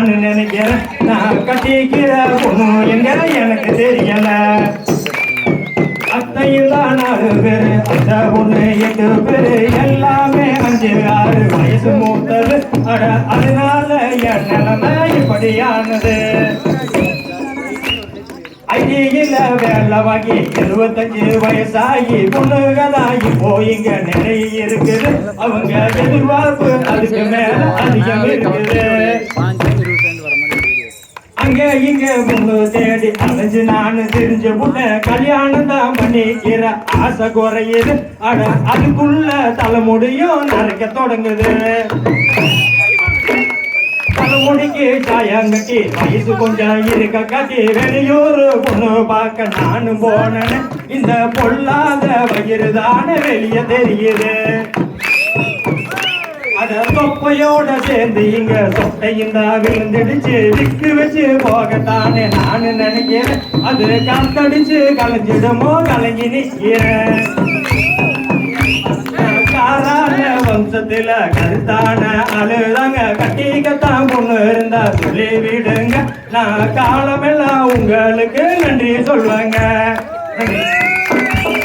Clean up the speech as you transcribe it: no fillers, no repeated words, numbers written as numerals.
நான் நினைக்கிறேன். நான் கட்டிக்கிற பொண்ணு எங்க எனக்கு தெரியல. அத்தையும் தான் 4 பேரு, அந்த பொண்ணு 8 பேரு, எல்லாமே 5 6 வயசு மூத்தது. அட அதனால என் நிலைமை இப்படியானது. ஐடியில வேலை வாங்கி 75 வயசாகி பொண்ணுகதான் இப்போ இங்க நிறைய இருக்குது. அவங்க எதிர்பார்ப்பு அதுக்கு மேல அதிகம் இருக்குது. அங்க இங்க பொண்ணு தேடி அலைஞ்சு நானு தெரிஞ்ச புள்ள கல்யாணம் தான் பண்ணிக்கிற ஆசை குறையுது. அட அதுக்குள்ள தலைமுடியும் நரைக்க தொடங்குது. தலைமுடிக்கு சாயங்கட்டி வயசு கொஞ்சம் இருக்க காட்டி வெளியூர் பொண்ணு பார்க்க நானும் போனேன். இந்த பொல்லாத வயிறு தானே வெளியே தெரியுது. அத தொப்பையோட சேர்ந்து இங்க சொட்டையும் தான் விழுந்துடுச்சு. விக்கு வச்சு போகத்தானே நானு நினைக்கிறேன். அது காத்தடிச்சு கலைஞ்சிடுமோ கலங்கி நிற்கிறேன். காரான வம்சத்துல கருத்தான அழுதாங்க. கட்டிக்கத்தான் பொண்ணு இருந்தா சொல்லி விடுங்க. நான் காலமெல்லாம் உங்களுக்கு நன்றி சொல்லுவாங்க.